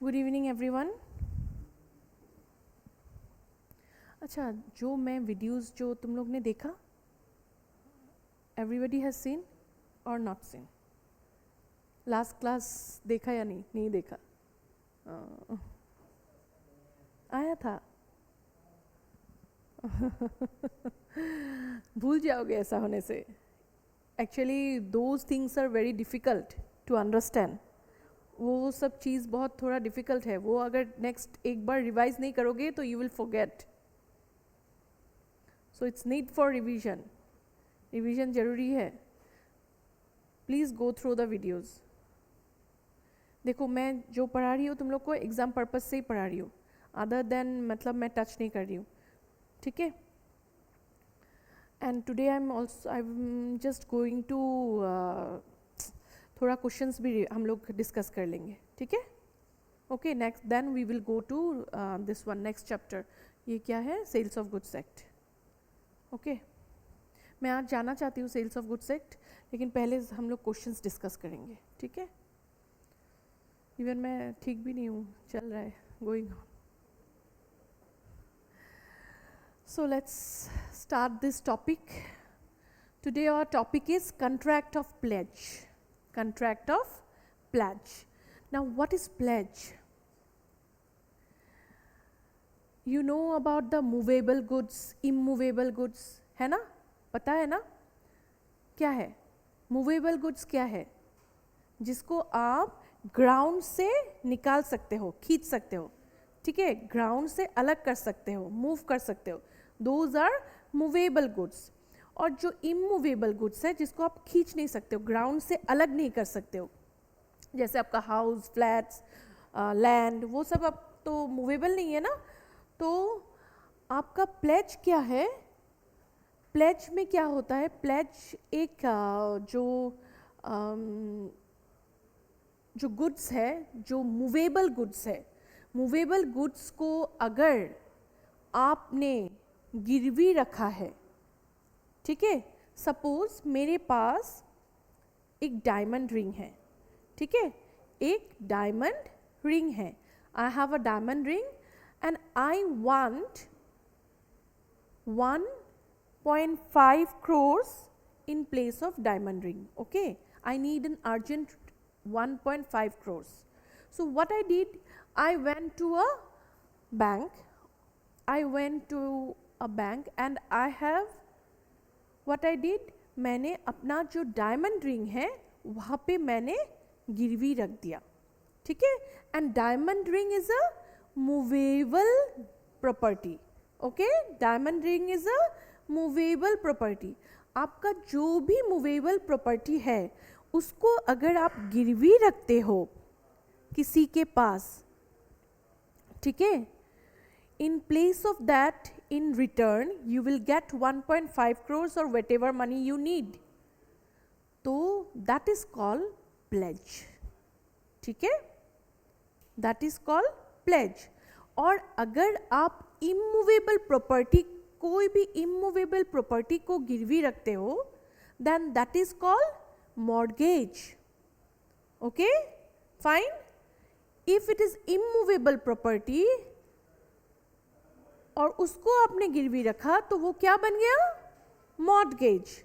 Good evening everyone. अच्छा, जो मैं वीडियोस जो तुम लोग ने देखा, एवरीबडी हैज सीन और नॉट सीन? लास्ट क्लास देखा या नहीं देखा? आया था। भूल जाओगे ऐसा होने से। Actually those things are very difficult to understand. वो सब चीज़ बहुत थोड़ा डिफ़िकल्ट है। वो अगर नेक्स्ट एक बार रिवाइज नहीं करोगे तो you will forget. So it's need for revision. Revision जरूरी है। Please go through the videos. देखो, मैं जो पढ़ा रही हूँ तुम लोग को एग्ज़ाम पर्पज से ही पढ़ा रही हूँ, अदर देन मतलब मैं टच नहीं कर रही हूँ, ठीक है? And today I am just going to थोड़ा क्वेश्चंस भी हम लोग डिस्कस कर लेंगे, ठीक है? Okay, next then we will go to this one, next chapter. ये क्या है? Sales of goods act. Okay, मैं आज जाना चाहती हूँ सेल्स ऑफ गुड्स एक्ट, लेकिन पहले हम लोग क्वेश्चंस डिस्कस करेंगे, ठीक है? इवन मैं ठीक भी नहीं हूँ, चल रहा है, going on. So let's start this topic. Today our topic is contract of pledge. Contract of pledge. Now what is pledge? You know about the movable goods, immovable goods, है ना? पता है ना? क्या है? Movable goods क्या है? जिसको आप ग्राउंड से निकाल सकते हो, खींच सकते हो, ठीक है? ग्राउंड से अलग कर सकते हो, मूव कर सकते हो, दोज आर मूवेबल गुड्स। और जो इमूवेबल गुड्स है, जिसको आप खींच नहीं सकते हो, ग्राउंड से अलग नहीं कर सकते हो, जैसे आपका हाउस, फ्लैट्स, लैंड, वो सब अब तो मूवेबल नहीं है ना। तो आपका प्लेज क्या है? प्लेज में क्या होता है? प्लेज एक जो गुड्स है, जो मूवेबल गुड्स है, मूवेबल गुड्स को अगर आपने गिरवी रखा है, ठीक है? सपोज मेरे पास एक डायमंड रिंग है, ठीक है? एक डायमंड रिंग है। I have a diamond ring and I want 1.5 crores in place of diamond ring. Okay, I need an urgent 1.5 crores. So what I did, I went to a bank. And I have, what I did, मैंने अपना जो diamond ring है वहाँ पे मैंने गिरवी रख दिया, ठीक है? And diamond ring is a movable property. Okay, diamond ring is a movable property. आपका जो भी मूवेबल प्रॉपर्टी है उसको अगर आप गिरवी रखते हो किसी के पास, ठीक है, in place of that, in return you will get 1.5 crores or whatever money you need. तो that is called pledge, ठीक है? That is called pledge. और अगर आप इमूवेबल प्रॉपर्टी, कोई भी इमूवेबल प्रॉपर्टी को गिरवी रखते हो, then that is called mortgage. Okay, fine. If it is immovable property और उसको आपने गिरवी रखा तो वो क्या बन गया? Mortgage.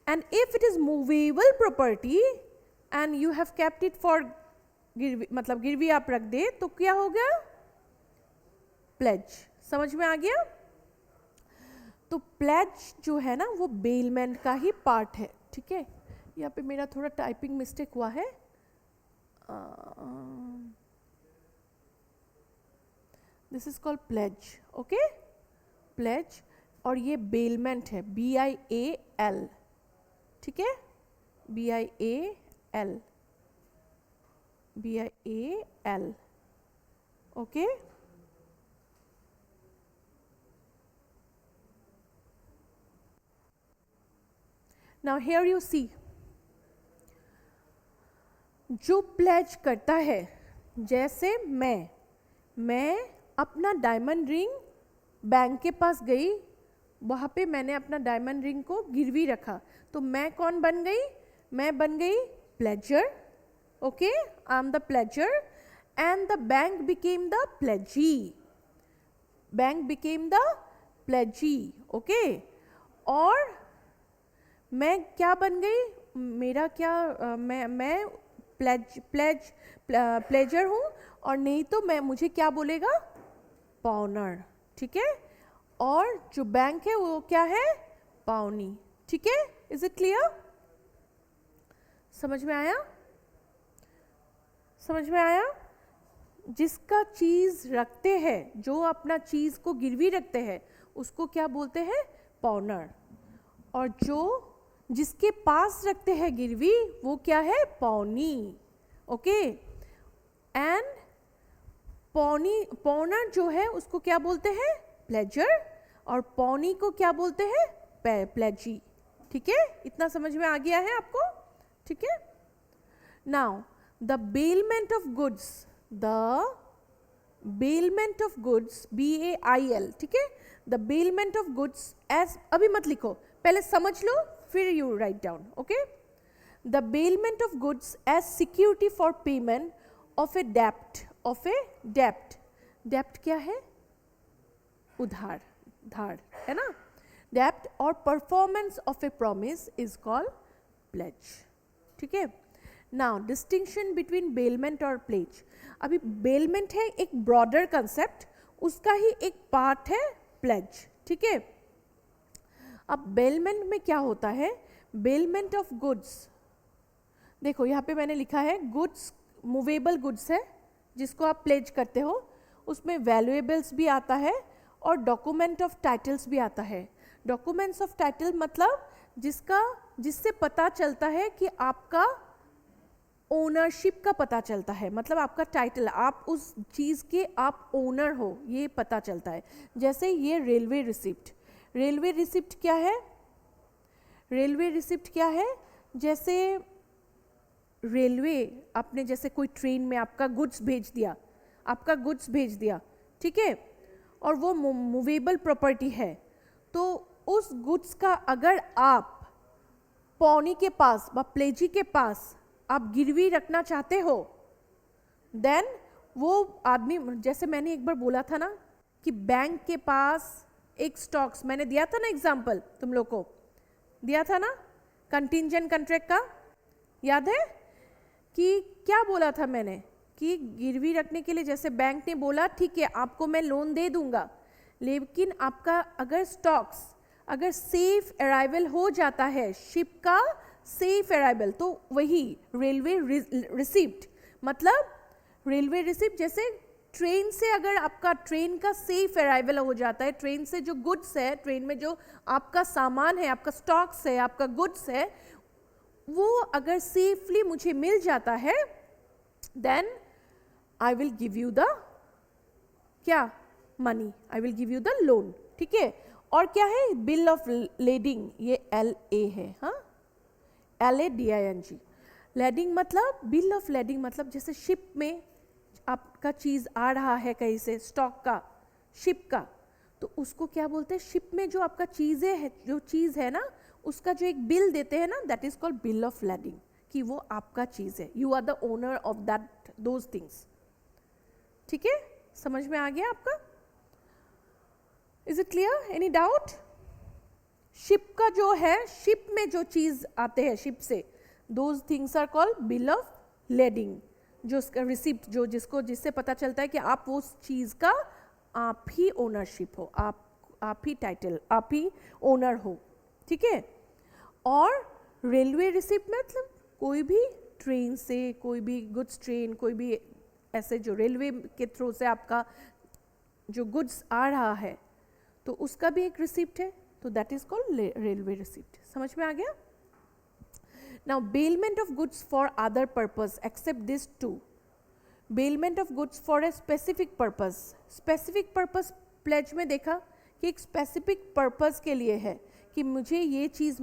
And if it is movable property and you have kept it for गिरवी, मतलब गिरवी आप रख दे तो क्या हो गया? Pledge. समझ में आ गया? तो प्लेज जो है ना वो बेलमेंट का ही पार्ट है, ठीक है? यहाँ पे मेरा थोड़ा टाइपिंग मिस्टेक हुआ है। This is called pledge, okay? Pledge. और ये बेलमेंट है, BIAL, ठीक है? BIAL, BIAL, okay? Now here you see, जो प्लेज करता है, जैसे मैं अपना डायमंड रिंग बैंक के पास गई, वहाँ पे मैंने अपना डायमंड रिंग को गिरवी रखा, तो मैं कौन बन गई? मैं बन गई pleasure, okay? I am the pleasure and the bank became the pledgee. Bank became the pledgee. Okay. और मैं क्या बन गई, मेरा क्या मैं प्लेजर हूँ, और नहीं तो मैं मुझे क्या बोलेगा, पाउनर. ठीक है. और जो बैंक है वो क्या है, पाउनी. ठीक है. Is it clear? समझ में आया? समझ में आया? जिसका चीज रखते हैं, जो अपना चीज को गिरवी रखते हैं, उसको क्या बोलते हैं, पाउनर. और जो जिसके पास रखते हैं गिरवी, वो क्या है, पौनी. ओके. एंड पाउनर जो है उसको क्या बोलते हैं, प्लेजर, और पौनी को क्या बोलते हैं, प्लेजी. ठीक है. इतना समझ में आ गया है आपको? ठीक है. Now the bailment of goods, the bailment of goods, BAIL. ठीक है. The bailment of goods as, अभी मत लिखो, पहले समझ लो फिर you write down. Okay. The bailment of goods as security for payment of a डेप्ट, ऑफ ए डेप्ट. डेप्ट क्या है, उधार, धार है ना. डेप्ट और performance of a promise is called pledge. ठीक है. नाउ डिस्टिंक्शन बिटवीन बेलमेंट और प्लेज. अभी बेलमेंट है एक ब्रॉडर कंसेप्ट, उसका ही एक पार्ट है प्लेज. ठीक है. अब बेलमेंट में क्या होता है, बेलमेंट ऑफ गुड्स, देखो यहाँ पे मैंने लिखा है गुड्स, मूवेबल गुड्स है जिसको आप प्लेज करते हो, उसमें वैल्यूएबल्स भी आता है और डॉक्यूमेंट ऑफ टाइटल्स भी आता है. डॉक्यूमेंट्स ऑफ टाइटल मतलब जिससे पता चलता है कि आपका ओनरशिप का पता चलता है, मतलब आपका टाइटल, आप उस चीज़ के आप ओनर हो, ये पता चलता है. जैसे ये रेलवे रिसिप्ट. रेलवे रिसिप्ट क्या है, रेलवे रिसिप्ट क्या है, जैसे रेलवे आपने जैसे कोई ट्रेन में आपका गुड्स भेज दिया, आपका गुड्स भेज दिया. ठीक है. और वो मूवेबल प्रॉपर्टी है, तो उस गुड्स का अगर आप पौनी के पास व प्लेजी के पास आप गिरवी रखना चाहते हो, देन वो आदमी, जैसे मैंने एक बार बोला था ना कि बैंक के पास एक स्टॉक्स, मैंने दिया था ना एग्जांपल, तुम लोग को दिया था ना कंटिंजेंट कॉन्ट्रैक्ट का, याद है कि क्या बोला था मैंने, कि गिरवी रखने के लिए जैसे बैंक ने बोला ठीक है आपको मैं लोन दे दूंगा, लेकिन आपका अगर स्टॉक्स अगर सेफ अराइवल हो जाता है, शिप का सेफ अराइवल, तो वही रेलवे रिसिप्ट. मतलब रेलवे रिसिप्ट जैसे ट्रेन से अगर आपका ट्रेन का सेफ अराइवल हो जाता है, ट्रेन से जो गुड्स है, ट्रेन में जो आपका सामान है, आपका स्टॉक्स है, आपका गुड्स है, वो अगर सेफली मुझे मिल जाता है, then I will give you the क्या, money, I will give you the loan. ठीक है. और क्या है, बिल ऑफ लेडिंग, ये LA है, हाँ, LADING. लेडिंग मतलब, बिल ऑफ लेडिंग मतलब जैसे शिप में आपका चीज आ रहा है कहीं से, स्टॉक का, शिप का, तो उसको क्या बोलते हैं, शिप में जो आपका चीजें है, जो चीज है ना, उसका जो एक बिल देते हैं ना, that is called bill of lading, कि वो आपका चीज है, you are the owner of that those things. ठीक है. समझ में आ गया आपका? Is it clear? Any doubt? Ship का जो है, शिप में जो चीज आते हैं शिप से, those things are called bill of lading. जो उसका रिसिप्ट, जो जिससे पता चलता है कि आप वो चीज का आप ही ओनरशिप हो, आप ही टाइटल, आप ही ओनर हो. ठीक है. और रेलवे रिसिप्ट मतलब कोई भी ट्रेन से, कोई भी गुड्स ट्रेन, कोई भी ऐसे जो रेलवे के थ्रू से आपका जो गुड्स आ रहा है, तो उसका भी एक रिसिप्ट है, तो that is called railway receipt. समझ में आ गया? Now bailment of goods for other purpose except this two. Bailment of goods for a specific purpose. Specific purpose pledge में देखा कि एक स्पेसिफिक पर्पस के लिए है, कि मुझे ये चीज़,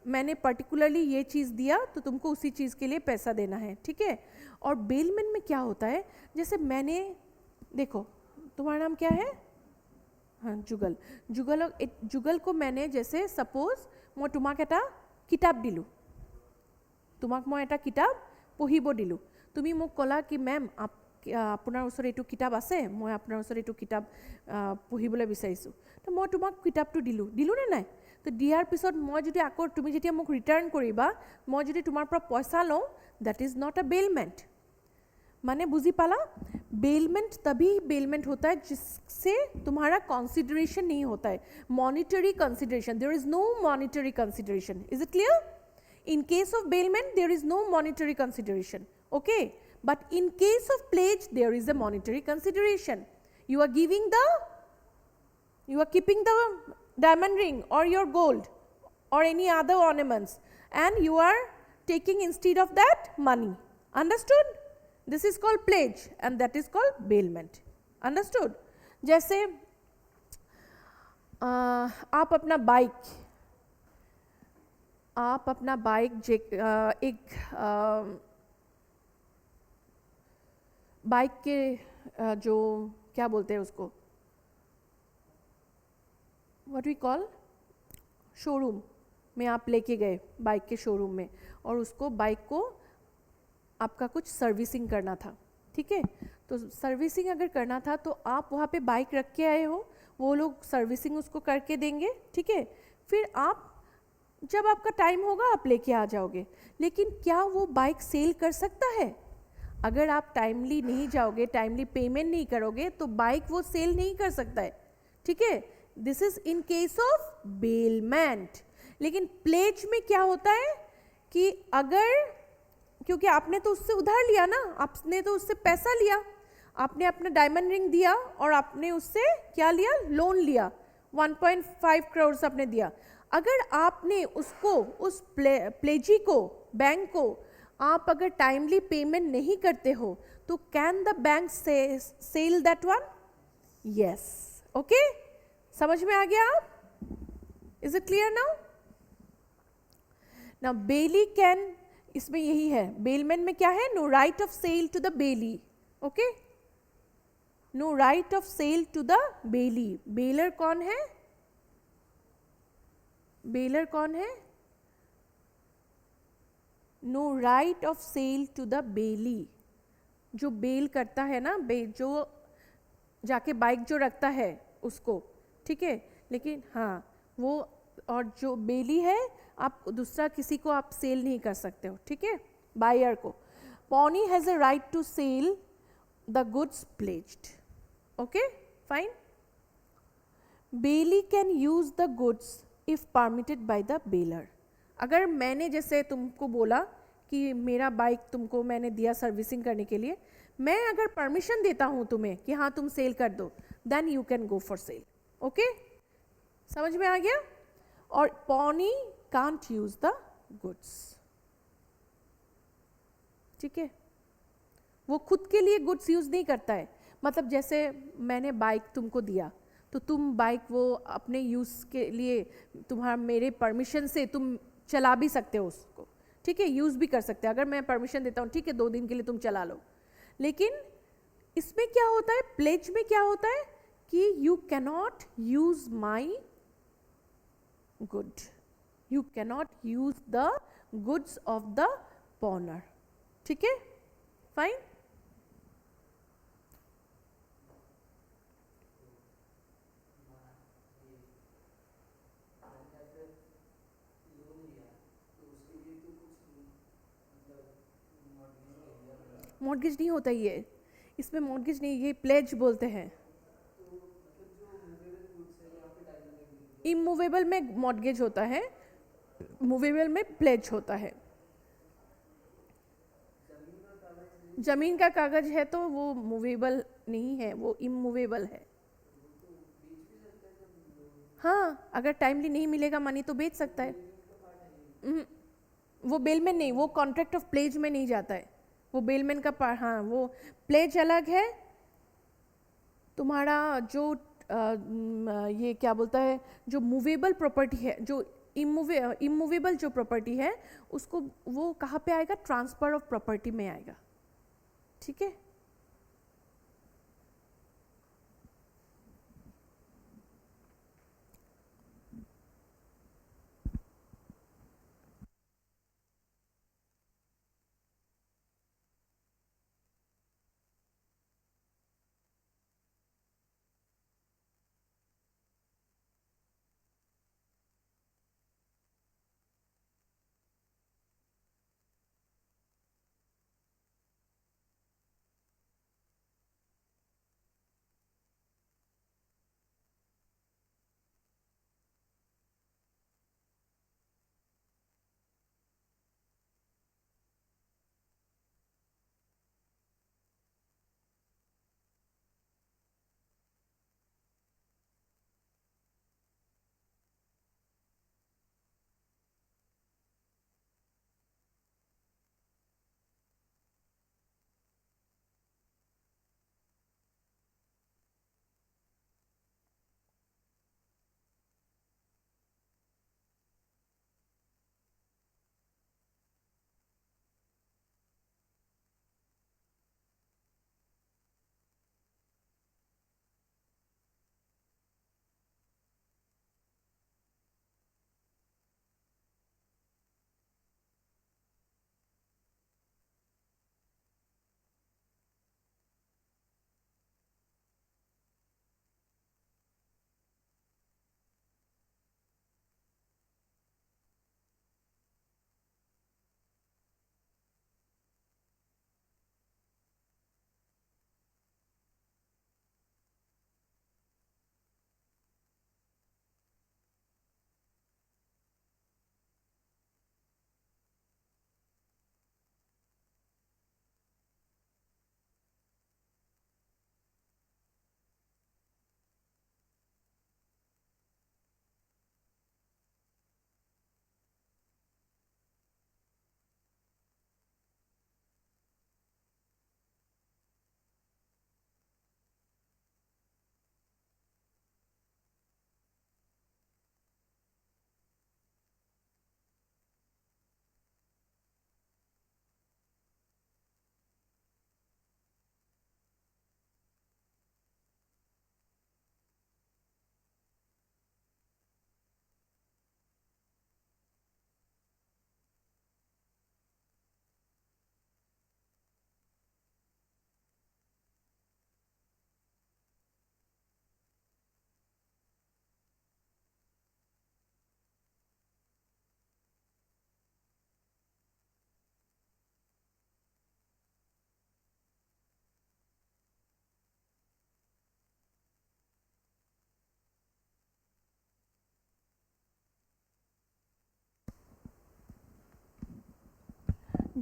मैंने पर्टिकुलरली ये चीज़ दिया, तो तुमको उसी चीज़ के लिए पैसा देना है. ठीक है. और बेलमेंट में क्या होता है, जैसे मैंने, देखो तुम्हारा नाम क्या है, हाँ, जुगल. जुगल को मैंने जैसे सपोज मैं तुम्हाक एटा किताब दिलू, তোমাক মই এটা কিতাপ পঢ়িব দিলোঁ, তুমি মোক ক'লা কি মেম আপোনাৰ ওচৰত এইটো কিতাপ আছে, মই আপোনাৰ ওচৰত এইটো কিতাপ পঢ়িবলৈ বিচাৰিছোঁ, তো মই তোমাক কিতাপটো দিলোঁ নে নাই? তো দিয়াৰ পিছত মই যদি আকৌ তুমি যেতিয়া মোক ৰিটাৰ্ণ কৰিবা, মই যদি তোমাৰ পৰা পইচা লওঁ, that is not a bailment. माने बुझी पाला? बेलमेंट तभी बेलमेंट होता है जिससे तुम्हारा कंसिडरेशन नहीं होता है, monetary consideration. There is no monetary consideration. Is it clear? In case of bailment, there is no monetary consideration, okay? But in case of pledge, there is a monetary consideration. You are keeping the diamond ring or your gold or any other ornaments, and you are taking instead of that money. Understood? This is called pledge and that is called bailment. Understood? जैसे आप अपना bike एक bike के जो क्या बोलते हैं उसको, व्हाट वी कॉल, शोरूम में आप लेके गए बाइक के शोरूम में, और उसको बाइक को आपका कुछ सर्विसिंग करना था, ठीक है? तो सर्विसिंग अगर करना था तो आप वहाँ पे बाइक रख के आए हो, वो लोग सर्विसिंग उसको करके देंगे, ठीक है? फिर आप जब आपका टाइम होगा आप लेके आ जाओगे। लेकिन क्या वो बाइक सेल कर सकता है? अगर आप टाइमली नहीं जाओगे, टाइमली पेमेंट नहीं करोगे, तो बाइक वो सेल नहीं कर सकता है, ठीक है? This is in case of bailment. लेकिन प्लेज में क्या होता है कि अगर, क्योंकि आपने तो उससे उधार लिया ना, आपने तो उससे पैसा लिया, आपने अपना डायमंड रिंग दिया और आपने उससे क्या लिया, लोन लिया, 1.5 करोड़ आपने दिया। अगर आपने उसको, उस प्लेजी को, बैंक को आप अगर टाइमली पेमेंट नहीं करते हो, तो can the bank sell that one? Yes, okay? समझ में आ गया आप? Is it clear now? Now bailee can, इसमें यही है, बेलमेंट में क्या है, no right of sale to the bailee, okay? No right of sale to the bailee. Bailor कौन है? बेलर कौन है? No right of sale to the bailee. जो बेल करता है ना, जो जाके बाइक जो रखता है उसको, ठीक है? लेकिन हाँ, वो, और जो बेली है, आप दूसरा किसी को आप सेल नहीं कर सकते हो, ठीक है? बायर को। Pawnee has a right to sell the goods pledged, okay fine. Bailee can use the goods if permitted by the bailor. अगर मैंने जैसे तुमको बोला कि मेरा बाइक तुमको मैंने दिया सर्विसिंग करने के लिए, मैं अगर परमिशन देता हूं तुम्हें कि हाँ तुम सेल कर दो, then you can go for sale, okay? समझ में आ गया? और pawnee can't use the goods, ठीक है? वो खुद के लिए गुड्स यूज नहीं करता है। मतलब जैसे मैंने बाइक तुमको दिया, तो तुम बाइक वो अपने यूज़ के लिए, तुम्हारा मेरे परमिशन से तुम चला भी सकते हो उसको, ठीक है? यूज़ भी कर सकते हैं। अगर मैं परमिशन देता हूँ, ठीक है 2 दिन के लिए तुम चला लो। लेकिन इसमें क्या होता है, प्लेज में क्या होता है कि you cannot use my good, you cannot use the goods of the पॉनर, ठीक है? फाइन। मॉर्गेज नहीं होता ये, इसमें मॉर्गेज नहीं, ये प्लेज बोलते हैं। इमूवेबल में मॉर्गेज होता है, मूवेबल में प्लेज होता है। जमीन का कागज है तो वो मूवेबल नहीं है, वो इमूवेबल है। हाँ, अगर टाइमली नहीं मिलेगा मनी तो बेच सकता है। वो बेल में नहीं, वो कॉन्ट्रैक्ट ऑफ प्लेज में नहीं जाता है, वो बेलमेंट का हाँ, वो प्लेज अलग है। तुम्हारा जो ये क्या बोलता है, जो मूवेबल प्रॉपर्टी है, जो इमूवेबल जो प्रॉपर्टी है, उसको वो कहाँ पे आएगा, ट्रांसफर ऑफ प्रॉपर्टी में आएगा, ठीक है?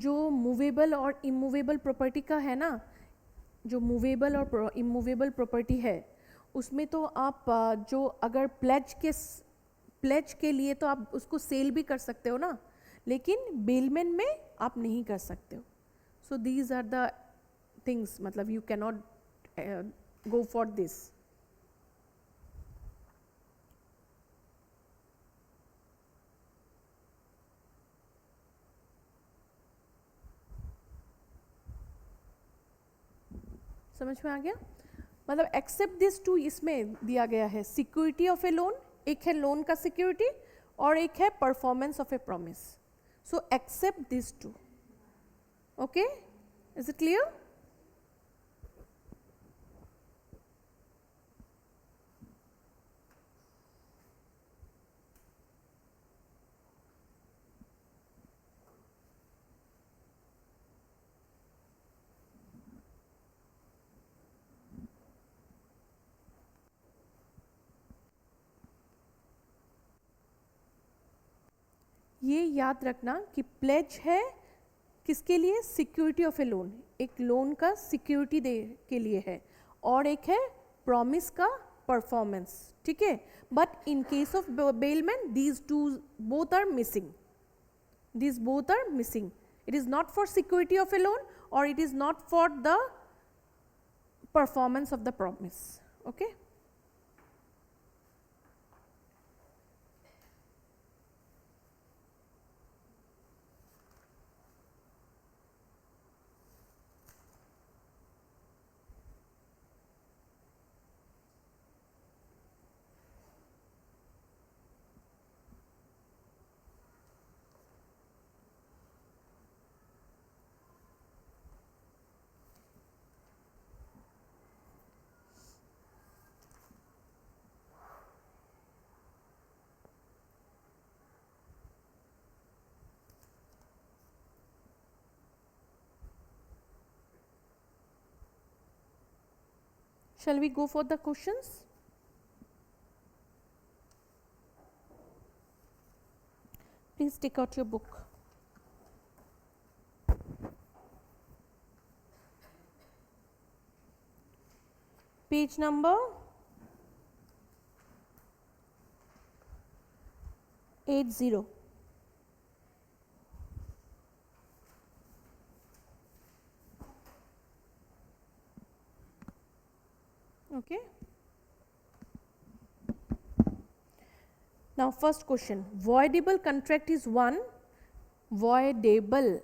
जो मूवेबल और इमूवेबल प्रॉपर्टी का है ना, जो मूवेबल और इमूवेबल प्रॉपर्टी है उसमें तो आप जो अगर प्लेज के लिए तो आप उसको सेल भी कर सकते हो ना, लेकिन बेलमेंट में आप नहीं कर सकते हो. So these are the things, मतलब you can not go for this. समझ में आ गया? मतलब एक्सेप्ट दिस टू इसमें दिया गया है. सिक्योरिटी ऑफ ए लोन, एक है लोन का सिक्योरिटी और एक है performance of a promise. So except this two. Okay, is it clear? ये याद रखना कि प्लेज है किसके लिए? सिक्योरिटी ऑफ ए लोन, एक लोन का सिक्योरिटी दे के लिए है, और एक है प्रॉमिस का परफॉर्मेंस. ठीक है, but in case of bailment these two both are missing. These both are missing. It is not for security of a loan or it is not for the performance of the promise. Okay. Shall we go for the questions? Please take out your book. Page number 80. Okay. Now first question, voidable contract is one. voidable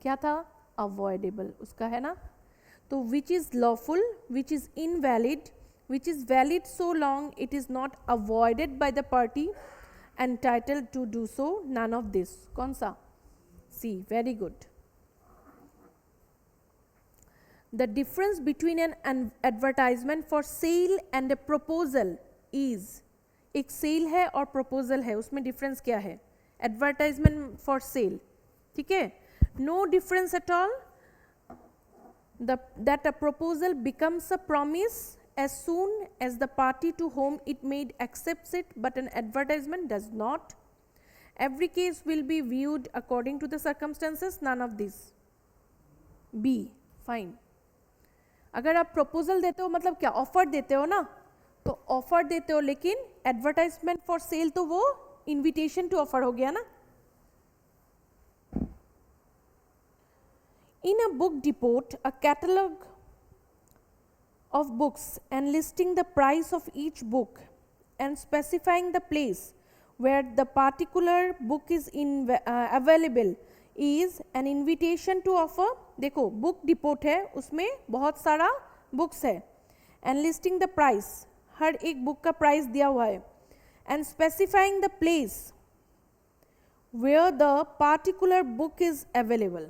क्या था? avoidable उसका है ना. तो which is lawful, which is invalid, which is valid so long it is not avoided by the party entitled to do so. None of this. कौन सा? C. Very good. The difference between an advertisement for sale and a proposal is, एक sale है और proposal है, उसमें difference क्या है? Advertisement for sale. ठीक है, no difference at all. That a proposal becomes a promise as soon as the party to whom it made accepts it, but an advertisement does not. Every case will be viewed according to the circumstances. None of these. B. Fine. अगर आप proposal देते हो मतलब क्या? Offer देते हो ना, तो ऑफर देते हो, लेकिन एडवर्टाइजमेंट फॉर सेल तो वो इनविटेशन टू ऑफर हो गया ना. In a book depot, a catalog of books and listing the price of each book and specifying the place where the particular book is available is an invitation to offer. देखो book depot है, उसमें बहुत सारा books है, and listing the price, हर एक book का price दिया हुआ है, and specifying the place where the particular book is available.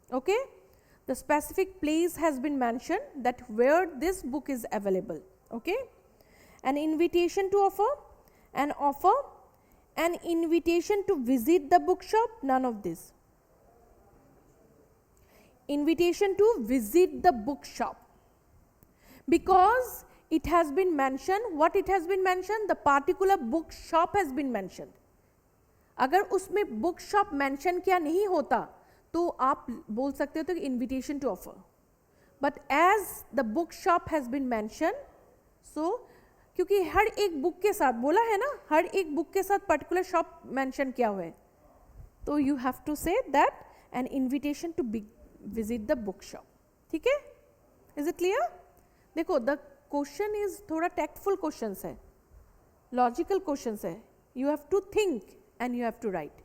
Okay, the specific place has been mentioned that where this book is available. Okay, an invitation to offer, an invitation to visit the bookshop. None of this. Invitation to visit the bookshop, because it has been mentioned. What it has been mentioned? The particular bookshop has been mentioned. अगर उसमें book shop mention किया नहीं होता तो आप बोल सकते हो तो invitation to offer, but as the book shop has been mention, so क्योंकि हर एक बुक के साथ बोला है ना, हर एक बुक के साथ पर्टिकुलर शॉप मेंशन किया हुआ है, तो you have to say that an invitation to visit the book shop. ठीक है, इज इट क्लियर? देखो द क्वेश्चन इज थोड़ा टैक्टफुल क्वेश्चन है, लॉजिकल क्वेश्चन है, you have to think and you have to write.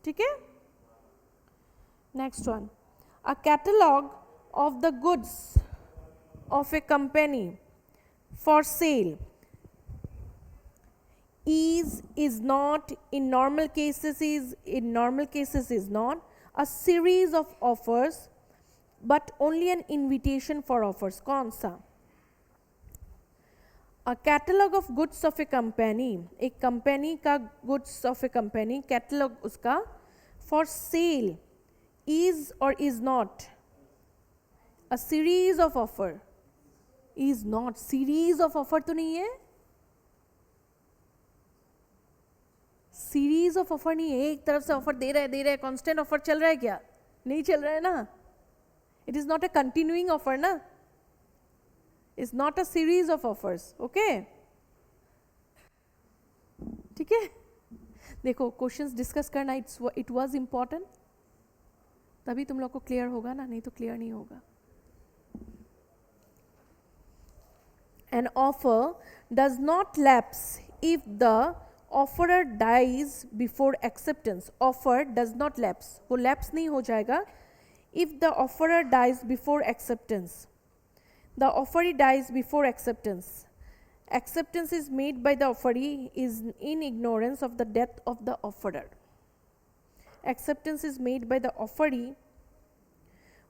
ठीक है, next one, a catalogue of the goods of a company for sale is not, in normal cases is not a series of offers but only an invitation for offers. कौन सा? A catalog of goods of a company, एक company का goods of a company catalog उसका for sale is or is not a series of offer. is not, series of offer तो नहीं है, series of offer नहीं है, एक तरफ से ऑफर दे रहे हैं, कांस्टेंट ऑफर चल रहा है क्या? नहीं चल रहा है ना. It is not a continuing offer ना, is not a series of offers. Okay, ठीक है. देखो क्वेश्चंस डिस्कस करना इट वाज इंपॉर्टेंट, तभी तुम लोग को क्लियर होगा ना, नहीं तो क्लियर नहीं होगा. An offer does not lapse if the offerer dies before acceptance. Offer does not lapse, वो lapse नहीं हो जाएगा if the offerer dies before acceptance. The offeree dies before acceptance. Acceptance is made by the offeree is in ignorance of the death of the offerer. Acceptance is made by the offeree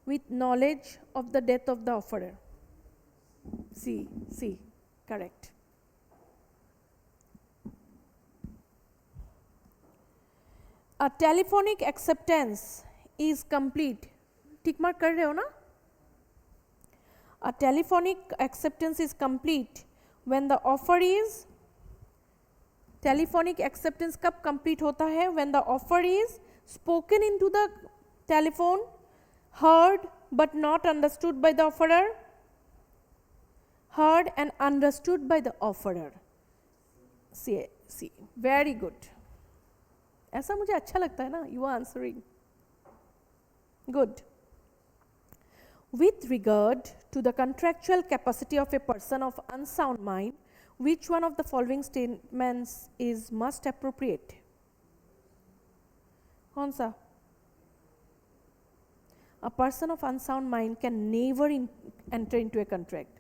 with knowledge of the death of the offerer. C, correct. A telephonic acceptance is complete. Tick mark कर रहे हो ना? A telephonic acceptance is complete when the offer is, telephonic acceptance कब complete होता है? When the offer is spoken into the telephone, heard but not understood by the offerer, heard and understood by the offerer. See, very good. ऐसा मुझे अच्छा लगता है ना, you are answering. Good. With regard to the contractual capacity of a person of unsound mind, which one of the following statements is most appropriate? कौन सा? A person of unsound mind can never enter into a contract.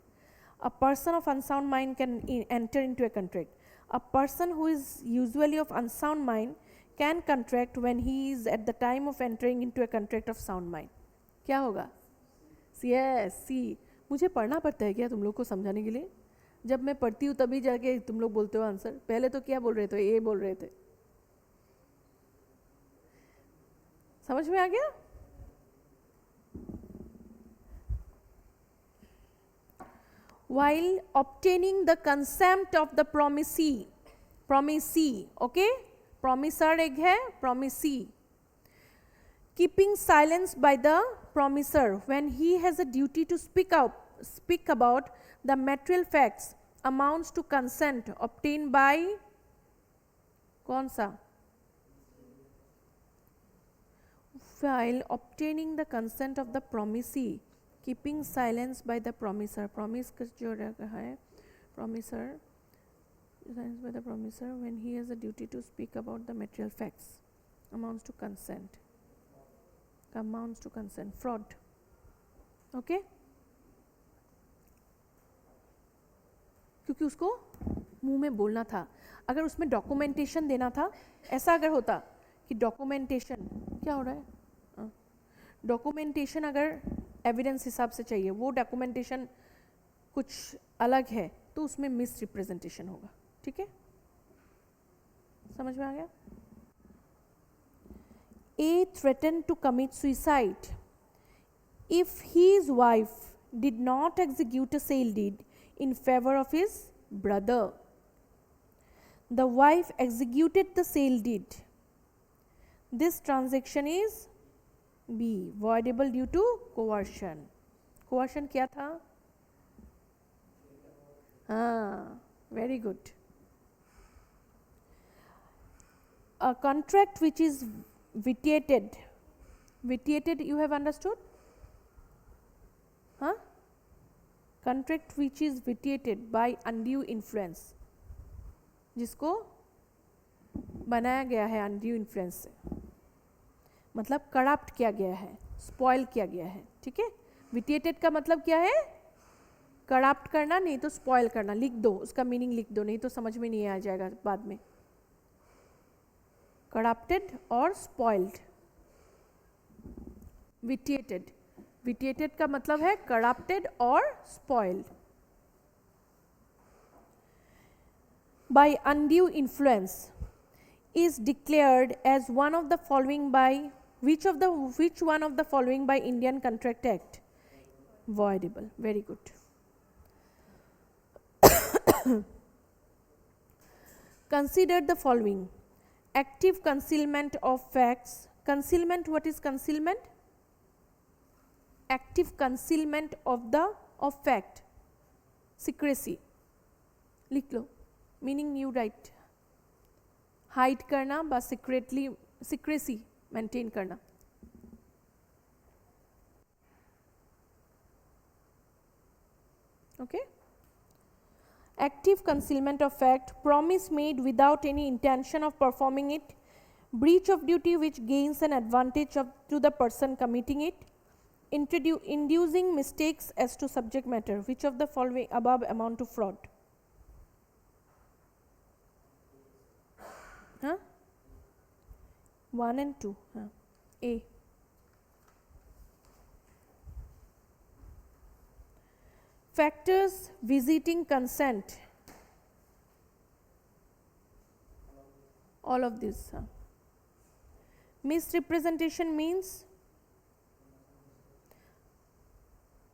A person of unsound mind can enter into a contract. A person who is usually of unsound mind can contract when he is at the time of entering into a contract of sound mind. क्या होगा? Yes, see. मुझे पढ़ना पड़ता है क्या तुम लोग को समझाने के लिए? जब मैं पढ़ती हूँ तभी जाके तुम लोग बोलते हो आंसर. पहले तो क्या बोल रहे थे? ए बोल रहे थे. समझ में आ गया? While obtaining the consent of the promisee, okay? Promisor एक है, promisee. Keeping silence by the promiser when he has a duty to speak about the material facts amounts to consent obtained by कौन सा? While obtaining the consent of the promisee, keeping silence by the promiser. Promise जो है, promiser, silence by the promiser when he has a duty to speak about the material facts amounts to consent. Amounts to consent. Fraud. Okay? क्योंकि उसको मुंह में बोलना था. अगर उसमें डॉक्यूमेंटेशन देना था, ऐसा अगर होता कि डॉक्यूमेंटेशन क्या हो रहा है, डॉक्यूमेंटेशन अगर एविडेंस हिसाब से चाहिए, वो डॉक्यूमेंटेशन कुछ अलग है, तो उसमें मिस रिप्रेजेंटेशन होगा. ठीक है, समझ में आ गया? A threatened to commit suicide if his wife did not execute a sale deed in favor of his brother. The wife executed the sale deed. This transaction is B. Voidable due to coercion. Coercion क्या था? हाँ, very good. A contract which is vitiated. Vitiated you have understood? Huh? Contract which is vitiated by undue influence. जिसको बनाया गया है undue influence से, मतलब corrupt किया गया है, स्पॉइल किया गया है. ठीक है, विटिएटेड का मतलब क्या है? करप्ट करना, नहीं तो स्पॉइल करना. लिख दो, उसका मीनिंग लिख दो, नहीं तो समझ में नहीं आ जाएगा बाद में. करप्टेड और स्पॉइल्ड. विटिएटेड, विटिएटेड का मतलब है करप्टेड और spoiled. By undue influence is declared as one of the following by which one of the following by Indian Contract Act? Voidable. Very good. Consider the following: active concealment of facts. Concealment, what is concealment? Active concealment of fact. Secrecy. लिख लो. Meaning you write. Hide करना बस secrecy maintain करना. Okay. Active concealment of fact, promise made without any intention of performing it, breach of duty which gains an advantage to the person committing it, inducing mistakes as to subject matter. Which of the following above amount to fraud? Huh? 1 and 2. Huh. A. Factors visiting consent. All of this. Huh. Misrepresentation means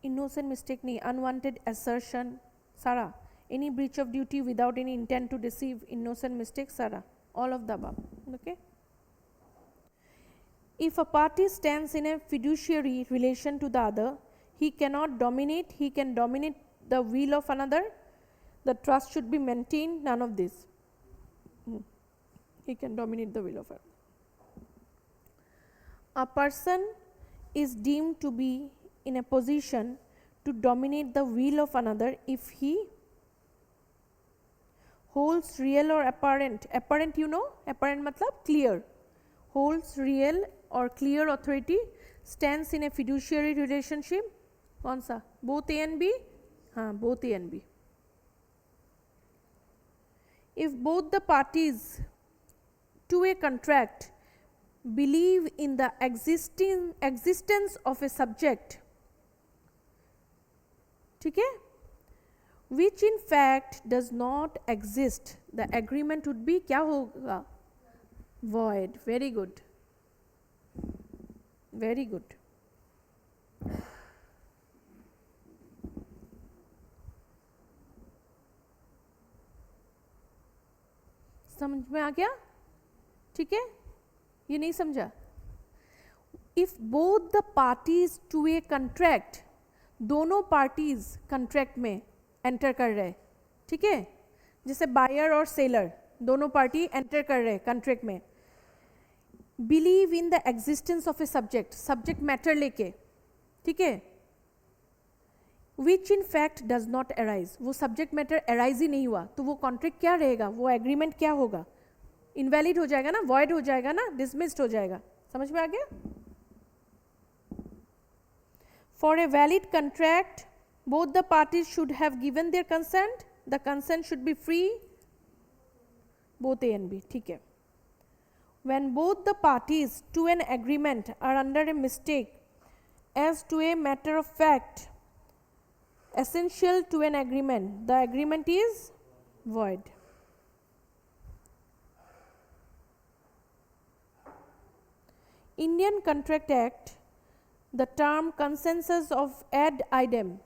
innocent mistake nahi, unwanted assertion. Sarah. Any breach of duty without any intent to deceive, innocent mistake. Sarah. All of the above. Okay. If a party stands in a fiduciary relation to the other, he cannot dominate, he can dominate the will of another, the trust should be maintained, none of this. He can dominate the will of another. A person is deemed to be in a position to dominate the will of another if he holds real or apparent. Apparent, you know, apparent matlab clear. Holds real or clear authority, stands in a fiduciary relationship. कौन सा? Both A and B? हाँ, both A and B. If both the parties to a contract believe in the existence of a subject, ठीक है, which in fact does not exist, the agreement would be क्या होगा? Void. Very good. Very good. समझ में आ गया? ठीक है, ये नहीं समझा? If both the parties to a contract, दोनों parties contract में enter कर रहे, ठीक है, जैसे buyer और seller दोनों पार्टी enter कर रहे contract में, believe in the existence of a subject matter लेके, ठीक है, which in fact does not arise, वो subject matter arise ही नहीं हुआ, तो वो contract क्या रहेगा, वो agreement क्या होगा, invalid हो जाएगा ना, void हो जाएगा ना, dismissed हो जाएगा. समझ में आ गया? For a valid contract, both the parties should have given their consent. The consent should be free. Both A and B. ठीक है. When both the parties to an agreement are under a mistake as to a matter of fact essential to an agreement, the agreement is void. Indian Contract Act, the term consensus of ad idem.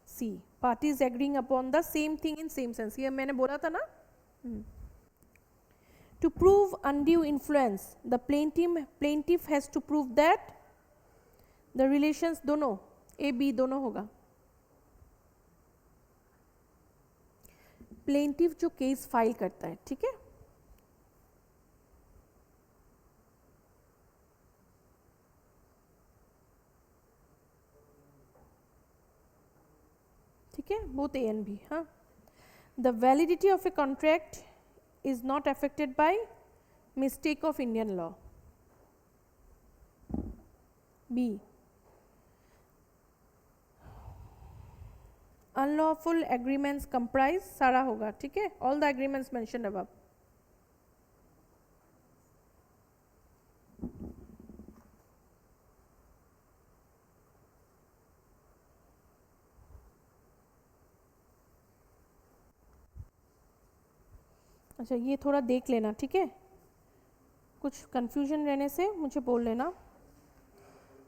See, parties agreeing upon the same thing in same sense. ये मैंने बोला था ना? To prove undue influence, the plaintiff has to prove that the relations दोनों A B दोनों होगा. Plaintiff जो case file करता है, ठीक है, ठीक है, बोथ ए एंड बी. हाँ, the validity of a contract is not affected by mistake of Indian law. B, unlawful agreements comprise, सारा होगा, ठीक है, all the agreements mentioned above. अच्छा, ये थोड़ा देख लेना, ठीक है, कुछ कंफ्यूजन रहने से मुझे बोल लेना,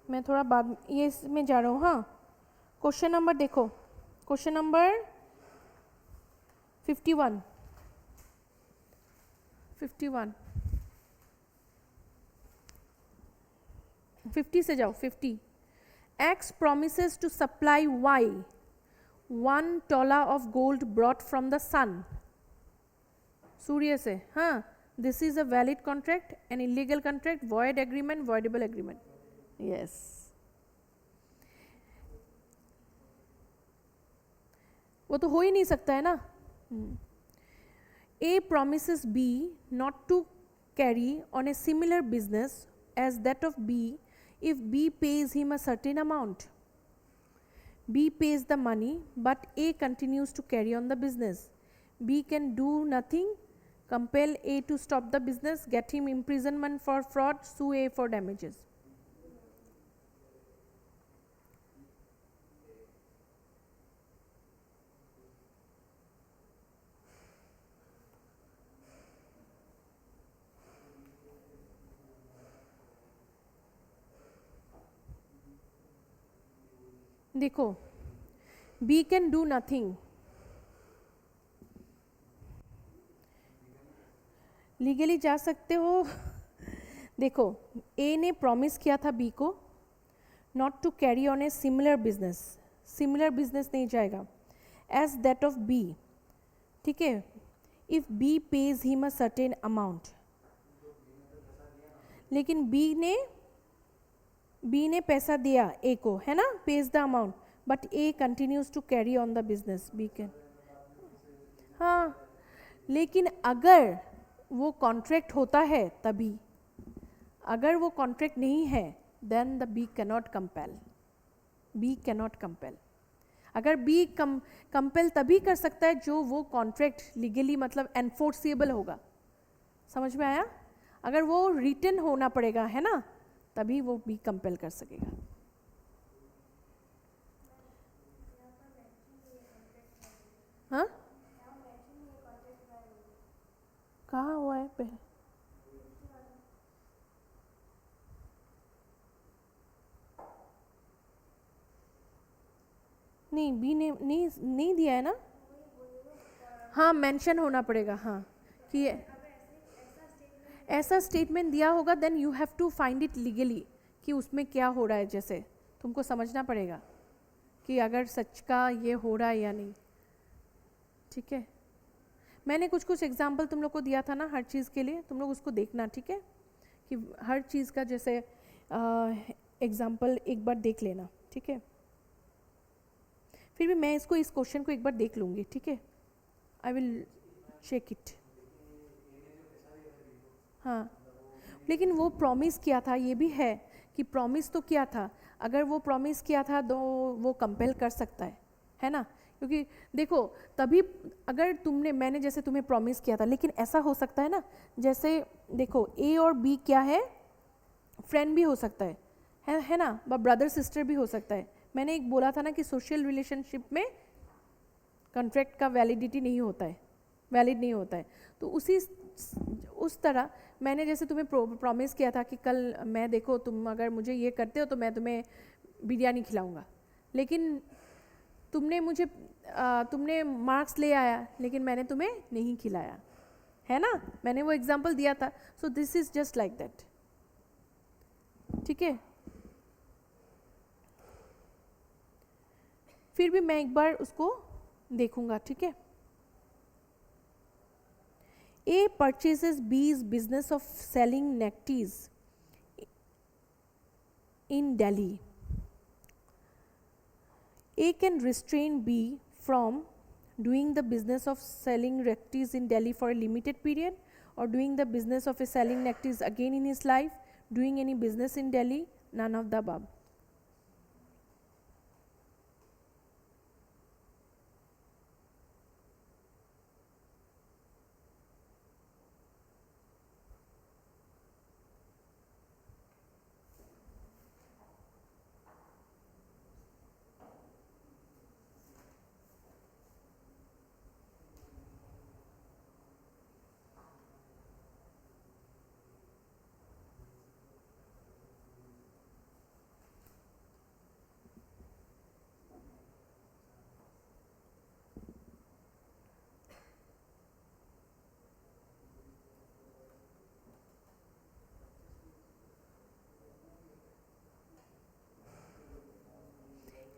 मैं थोड़ा बाद ये इसमें जा रहा हूँ. हाँ, क्वेश्चन नंबर देखो, क्वेश्चन नंबर 51 50 से जाओ. 50, X promises to supply Y 1 tola of gold brought from the sun. सूर्य से. हाँ, this is a valid contract, an illegal contract, void agreement, voidable agreement. Yes. वो तो हो ही नहीं सकता है ना. A promises B not to carry on a similar business as that of B if B pays him a certain amount. B pays the money, but A continues to carry on the business. B can do nothing, compel A to stop the business, get him imprisonment for fraud, sue A for damages. देखो, B can do nothing. Legally जा सकते हो. देखो, A ने promise किया था B को not to carry on a similar business. Similar business नहीं जाएगा एज दैट ऑफ B, ठीक है, if B pays him a certain amount. लेकिन B ने पैसा दिया A को, है ना, pays the amount, but A continues to carry on the business. B can. हाँ, लेकिन अगर वो कॉन्ट्रैक्ट होता है तभी, अगर वो कॉन्ट्रैक्ट नहीं है then the B cannot compel. B cannot compel. अगर बी कंपेल तभी कर सकता है जो वो कॉन्ट्रैक्ट लीगली मतलब एनफोर्सेबल होगा. समझ में आया? अगर वो रिटन होना पड़ेगा, है ना, तभी वो बी कंपेल कर सकेगा. हाँ, कहाँ हुआ है पहले? नहीं, बी ने नहीं दिया है ना. हाँ, मेंशन होना पड़ेगा. हाँ, कि ऐसा स्टेटमेंट दिया होगा, then you have to find it legally कि उसमें क्या हो रहा है. जैसे तुमको समझना पड़ेगा कि अगर सच का ये हो रहा है या नहीं. ठीक है, मैंने कुछ एग्जाम्पल तुम लोग को दिया था ना हर चीज़ के लिए, तुम लोग उसको देखना, ठीक है, कि हर चीज़ का जैसे एग्जाम्पल एक बार देख लेना, ठीक है. फिर भी मैं इस क्वेश्चन को एक बार देख लूँगी, ठीक है, आई विल चेक इट. हाँ, लेकिन वो प्रॉमिस किया था, ये भी है कि प्रॉमिस तो किया था. अगर वो प्रॉमिस किया था तो वो कंपेल कर सकता है ना, क्योंकि देखो तभी अगर मैंने जैसे तुम्हें प्रॉमिस किया था, लेकिन ऐसा हो सकता है ना, जैसे देखो ए और बी क्या है, फ्रेंड भी हो सकता है ना, ब्रदर सिस्टर भी हो सकता है. मैंने एक बोला था ना कि सोशल रिलेशनशिप में कॉन्ट्रैक्ट का वैलिडिटी नहीं होता है, वैलिड नहीं होता है. तो उस तरह मैंने जैसे तुम्हें प्रॉमिस किया था कि कल मैं, देखो तुम अगर मुझे ये करते हो तो मैं तुम्हें बिरयानी खिलाऊंगा, लेकिन तुमने मार्क्स ले आया, लेकिन मैंने तुम्हें नहीं खिलाया, है ना, मैंने वो एग्जाम्पल दिया था. So this is just like that. ठीक है, फिर भी मैं एक बार उसको देखूंगा. ठीक है. A purchases B's business of selling necties in Delhi. A can restrain B from doing the business of selling necties in Delhi for a limited period, or doing the business of selling necties again in his life, doing any business in Delhi, none of the above.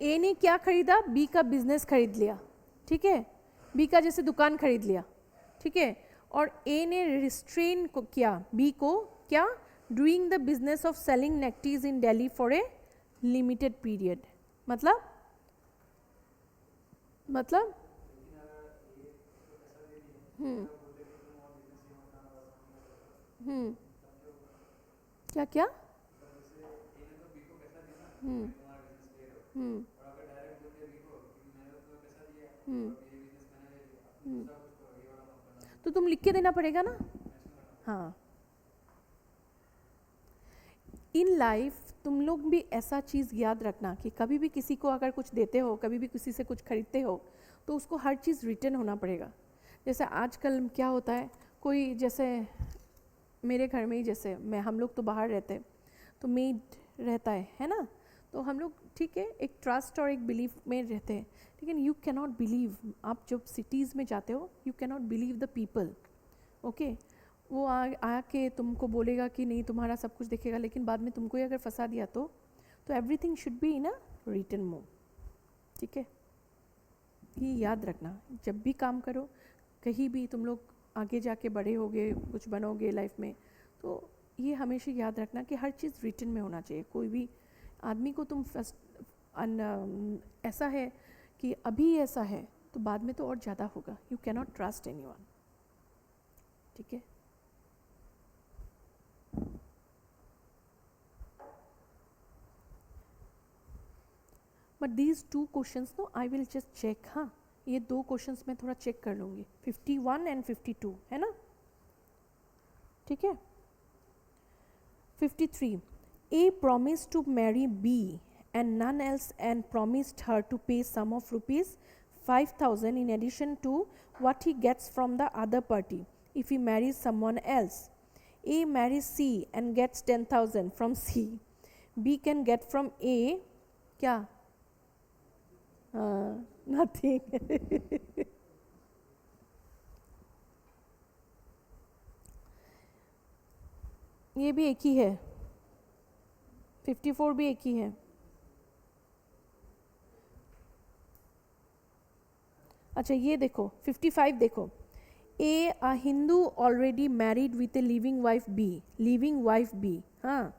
ए ने क्या खरीदा, B का business खरीद लिया. ठीक है, B का जैसे दुकान खरीद लिया. ठीक है, और ए ने रिस्ट्रेन को किया बी को, क्या, doing the business of selling neckties in Delhi for a limited period. मतलब क्या क्या. तो तुम लिख के देना पड़ेगा ना. हाँ, इन लाइफ तुम लोग भी ऐसा चीज़ याद रखना कि कभी भी किसी को अगर कुछ देते हो, कभी भी किसी से कुछ खरीदते हो, तो उसको हर चीज़ रिटर्न होना पड़ेगा. जैसे आजकल क्या होता है, कोई जैसे मेरे घर में ही, जैसे मैं, हम लोग तो बाहर रहते हैं, तो मेड रहता है ना, तो हम लोग ठीक है एक ट्रस्ट और एक बिलीव में रहते हैं. लेकिन यू कैनॉट बिलीव, आप जब सिटीज़ में जाते हो, you cannot believe the people. Okay, वो आके तुमको बोलेगा कि नहीं तुम्हारा सब कुछ देखेगा, लेकिन बाद में तुमको ही अगर फंसा दिया तो everything should be in a written mode. ठीक है, ये याद रखना. जब भी काम करो, कहीं भी तुम लोग आगे जाके बड़े होगे, कुछ बनोगे लाइफ में, तो ये हमेशा याद रखना कि हर चीज़ रिटन में होना चाहिए. कोई भी आदमी को तुम ऐसा है कि अभी ऐसा है तो बाद में तो और ज़्यादा होगा. You cannot trust anyone. ठीक है, but these 2 questions no I will just check. हाँ, ये 2 क्वेश्चंस मैं थोड़ा चेक कर लूँगी. 51 एंड 52 है ना. ठीक है. 53. A promised to marry B and none else, and promised her to pay sum of rupees 5,000 in addition to what he gets from the other party if he marries someone else. A marries C and gets 10,000 from C. B can get from A क्या? Nothing. ये भी एक ही है. 54 भी एक ही है. अच्छा, ये देखो 55 देखो. A Hindu already married with a living wife B. हाँ,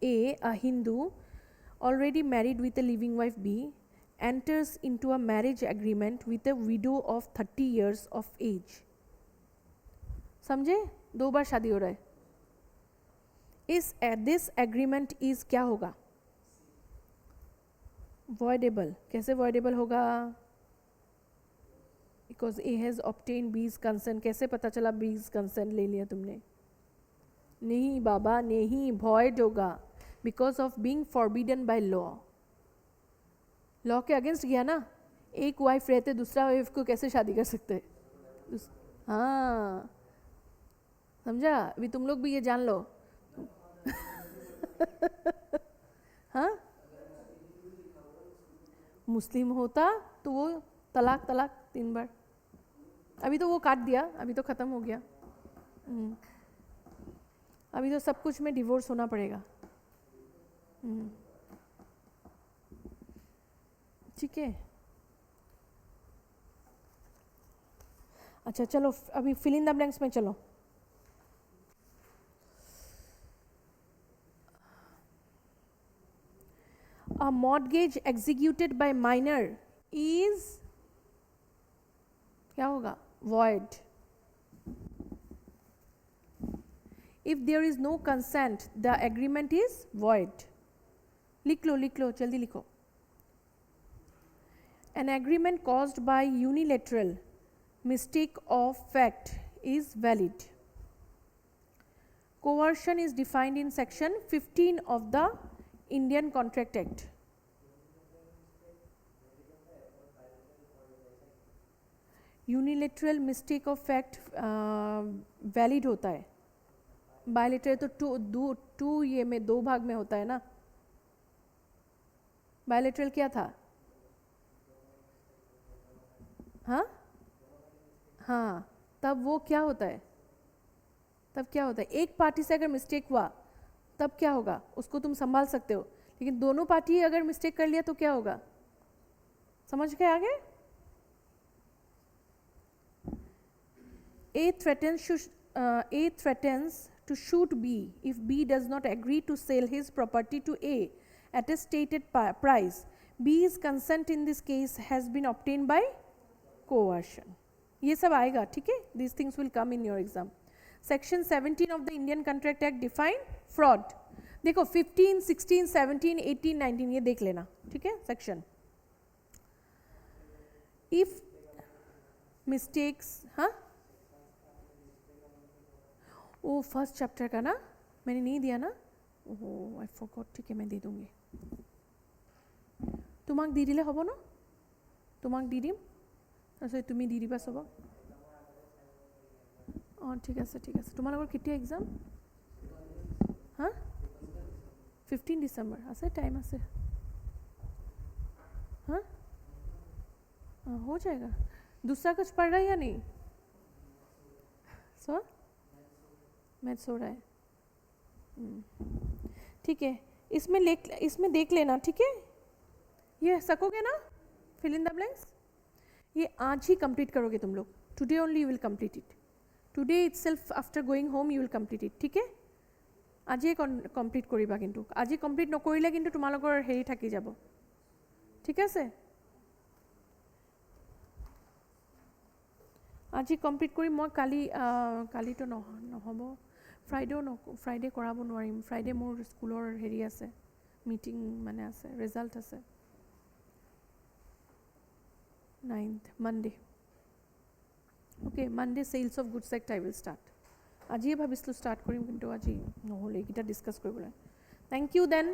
A Hindu already married with a living wife B enters into a marriage agreement with a widow of 30 years of age. समझे? 2 बार शादी हो रहा है. इस दिस एग्रीमेंट इज क्या होगा? voidable. कैसे voidable होगा? बिकॉज ए हैज़ ऑब्टेन बीज कंसेंट. कैसे पता चला बीज कंसेंट ले लिया तुमने? नहीं बाबा, नहीं, void होगा because of being forbidden by law. Law के अगेंस्ट गया ना. एक वाइफ रहते दूसरा वाइफ को कैसे शादी कर सकते? हाँ, समझा? अभी तुम लोग भी ये जान लो. हाँ, मुस्लिम होता तो वो तलाक 3 बार. अभी तो वो काट दिया, अभी तो ख़त्म हो गया. अभी तो सब कुछ में डिवोर्स होना पड़ेगा. ठीक है. अच्छा चलो अभी फिल इन द ब्लैंक्स में चलो. A mortgage executed by minor is क्या होगा? Void. If there is no consent, the agreement is void. लिख लो जल्दी लिखो. An agreement caused by unilateral mistake of fact is valid. Coercion is defined in section 15 of the Indian Contract Act. Unilateral mistake of fact valid होता है. Bilateral तो to ये में 2 भाग में होता है ना. बायलेटरल क्या था? हाँ तब वो क्या होता है? एक पार्टी से अगर मिस्टेक हुआ तब क्या होगा? उसको तुम संभाल सकते हो. लेकिन दोनों पार्टी अगर मिस्टेक कर लिया तो क्या होगा? समझ गए आगे? A threatens to shoot B if B does not agree to sell his property to A at a stated price. B's consent in this case has been obtained by coercion. ये सब आएगा, ठीक है? These things will come in your exam. Section 17 of the Indian Contract Act define fraud. देखो 15, 16, 17, 18, 19 ये देख लेना, ठीक है? Section. If mistakes, हाँ? ओ फर्स्ट चैप्टर का ना मैंने नहीं दिया ना. ओह आई फॉरगॉट. ठीक है मैं दे दूँगी. তোমাক দি দিলে হ'ব ন? তোমাক দি দিম তাৰপিছত তুমি দি দিবা চবক. অঁ ঠিক আছে. তোমালোকৰ কেতিয়া এক্সাম? हाँ 15 दिसंबर আছে, टाइम আছে. हाँ हो जाएगा. दूसरा कुछ पढ़ रहा है या नहीं? सो मैथ्स हो रहा है. ठीक है. इसमें देख लेना, ठीक है? ये सकोगे ना फिल इन द ब्लैंक्स? ये आज ही कंप्लीट करोगे तुम लोग. Today only you will complete it. Today itself after going home you will complete it. ठीक है? আজিয়ে কমপ্লিট কৰিবা. কিন্তু আজি কমপ্লিট নকৰিলে কিন্তু তোমালোকৰ হেৰি থাকি যাব. ঠিক আছে? আজি কমপ্লিট কৰি মই কালিতো নহ'ব. ফ্ৰাইডে কৰাব নোৱাৰিম. ফ্ৰাইডে মোৰ স্কুলৰ হেৰি আছে, মিটিং মানে আছে, ৰিজাল্ট আছে. 9th Monday. Okay, Monday sales of goods act I will start. আজিয়ে ভাবিছিলোঁ ষ্টাৰ্ট কৰিম কিন্তু আজি নহ'লে এইকেইটা ডিছকাছ কৰিবলৈ. Thank you then.